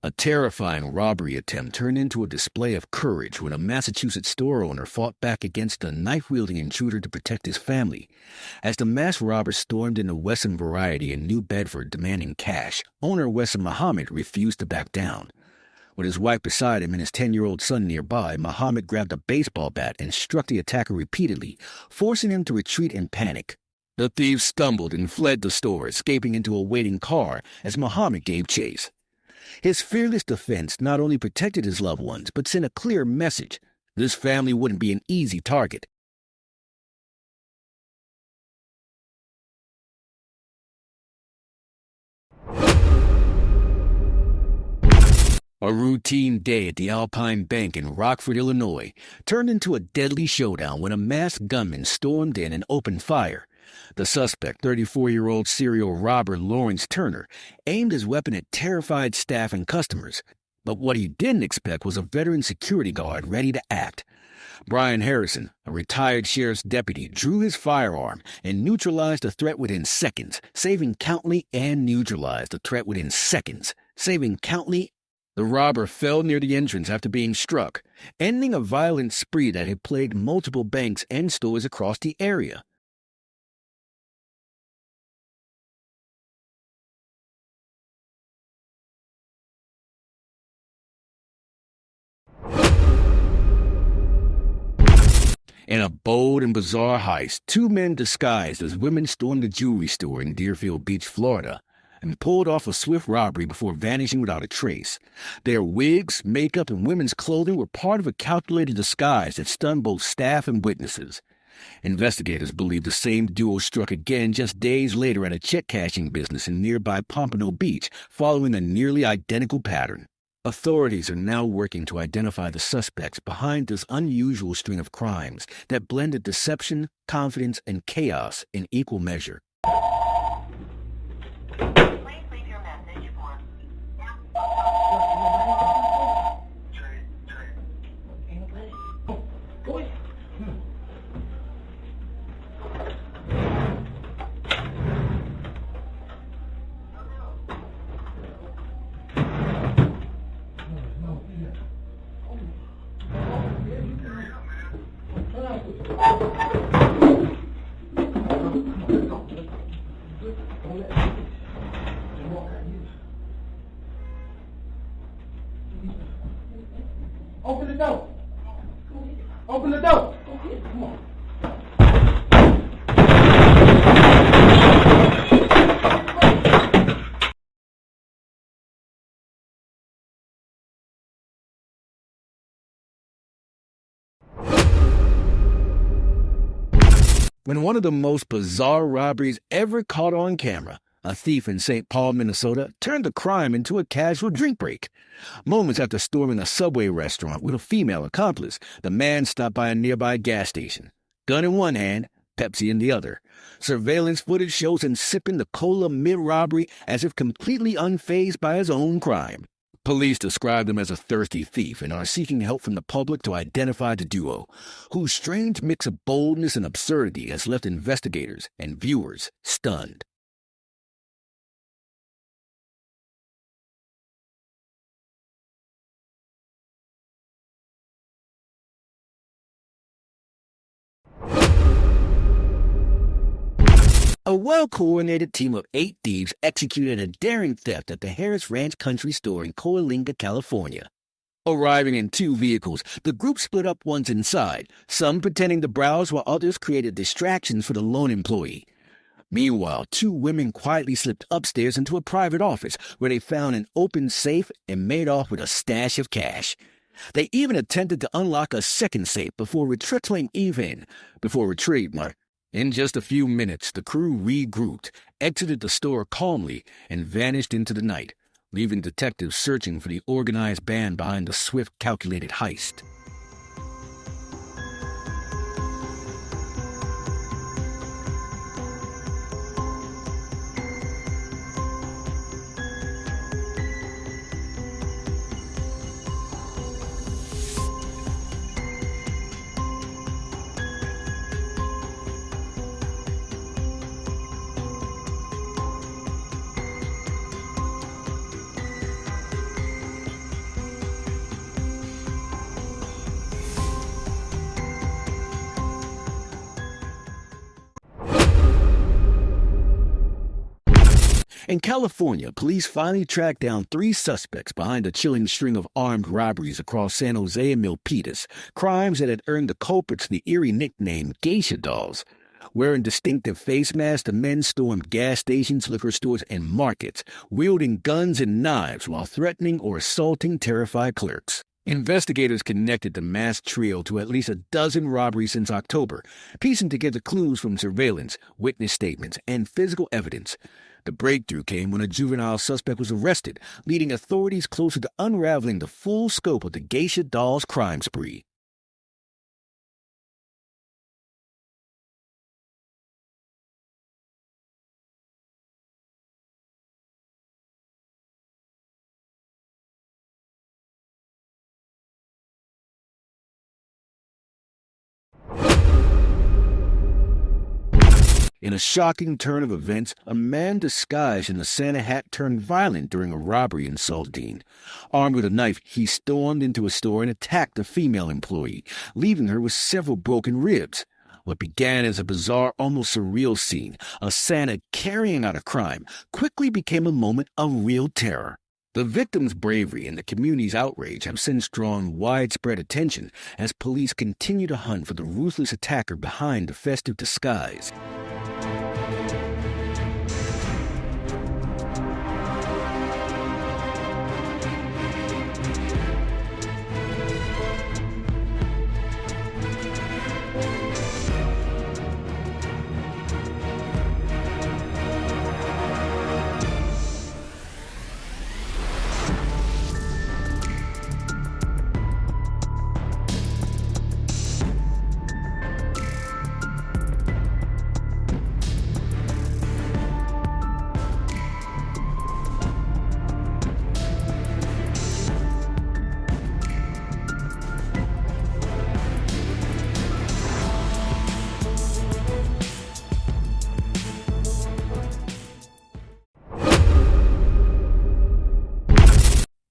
A terrifying robbery attempt turned into a display of courage when a Massachusetts store owner fought back against a knife-wielding intruder to protect his family. As the masked robber stormed into Wesson Variety in New Bedford demanding cash, owner Wesson Muhammad refused to back down. With his wife beside him and his 10-year-old son nearby, Muhammad grabbed a baseball bat and struck the attacker repeatedly, forcing him to retreat in panic. The thieves stumbled and fled the store, escaping into a waiting car as Muhammad gave chase. His fearless defense not only protected his loved ones, but sent a clear message. This family wouldn't be an easy target. A routine day at the Alpine Bank in Rockford, Illinois, turned into a deadly showdown when a masked gunman stormed in and opened fire. The suspect, 34-year-old serial robber Lawrence Turner, aimed his weapon at terrified staff and customers. But what he didn't expect was a veteran security guard ready to act. Brian Harrison, a retired sheriff's deputy, drew his firearm and neutralized the threat within seconds, saving Countley. The robber fell near the entrance after being struck, ending a violent spree that had plagued multiple banks and stores across the area. In a bold and bizarre heist, two men disguised as women stormed a jewelry store in Deerfield Beach, Florida, and pulled off a swift robbery before vanishing without a trace. Their wigs, makeup, and women's clothing were part of a calculated disguise that stunned both staff and witnesses. Investigators believe the same duo struck again just days later at a check-cashing business in nearby Pompano Beach, following a nearly identical pattern. Authorities are now working to identify the suspects behind this unusual string of crimes that blended deception, confidence, and chaos in equal measure. Open the door. Open the door. Come on. When one of the most bizarre robberies ever caught on camera, a thief in St. Paul, Minnesota, turned the crime into a casual drink break. Moments after storming a Subway restaurant with a female accomplice, the man stopped by a nearby gas station. Gun in one hand, Pepsi in the other. Surveillance footage shows him sipping the cola mid-robbery as if completely unfazed by his own crime. Police described him as a thirsty thief and are seeking help from the public to identify the duo, whose strange mix of boldness and absurdity has left investigators and viewers stunned. A well-coordinated team of 8 thieves executed a daring theft at the Harris Ranch Country Store in Coalinga, California. Arriving in 2 vehicles, the group split up once inside, some pretending to browse while others created distractions for the lone employee. Meanwhile, 2 women quietly slipped upstairs into a private office where they found an open safe and made off with a stash of cash. They even attempted to unlock a second safe before retrieving. In just a few minutes, the crew regrouped, exited the store calmly, and vanished into the night, leaving detectives searching for the organized band behind the swift, calculated heist. In California, police finally tracked down 3 suspects behind a chilling string of armed robberies across San Jose and Milpitas, crimes that had earned the culprits the eerie nickname Geisha Dolls. Wearing distinctive face masks, the men stormed gas stations, liquor stores, and markets, wielding guns and knives while threatening or assaulting terrified clerks. Investigators connected the masked trio to at least a dozen robberies since October, piecing together clues from surveillance, witness statements, and physical evidence. The breakthrough came when a juvenile suspect was arrested, leading authorities closer to unraveling the full scope of the Geisha Dolls crime spree. In a shocking turn of events, a man disguised in a Santa hat turned violent during a robbery in Saltine. Armed with a knife, he stormed into a store and attacked a female employee, leaving her with several broken ribs. What began as a bizarre, almost surreal scene, a Santa carrying out a crime, quickly became a moment of real terror. The victim's bravery and the community's outrage have since drawn widespread attention as police continue to hunt for the ruthless attacker behind the festive disguise.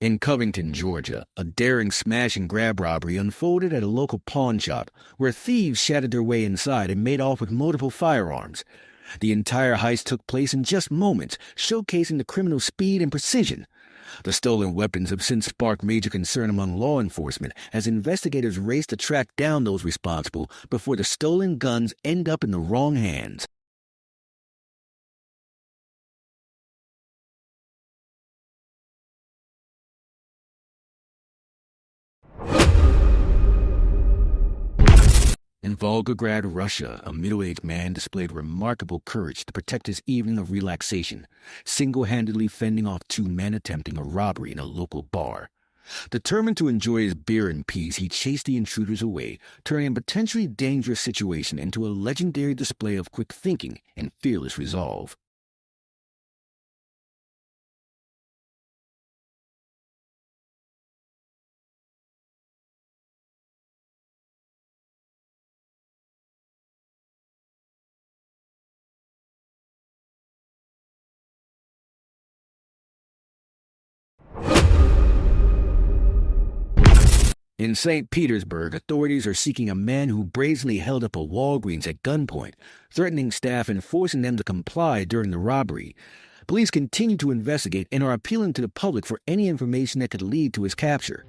In Covington, Georgia, a daring smash-and-grab robbery unfolded at a local pawn shop where thieves shattered their way inside and made off with multiple firearms. The entire heist took place in just moments, showcasing the criminal's speed and precision. The stolen weapons have since sparked major concern among law enforcement as investigators race to track down those responsible before the stolen guns end up in the wrong hands. In Volgograd, Russia, a middle-aged man displayed remarkable courage to protect his evening of relaxation, single-handedly fending off 2 men attempting a robbery in a local bar. Determined to enjoy his beer in peace, he chased the intruders away, turning a potentially dangerous situation into a legendary display of quick thinking and fearless resolve. In St. Petersburg, authorities are seeking a man who brazenly held up a Walgreens at gunpoint, threatening staff and forcing them to comply during the robbery. Police continue to investigate and are appealing to the public for any information that could lead to his capture.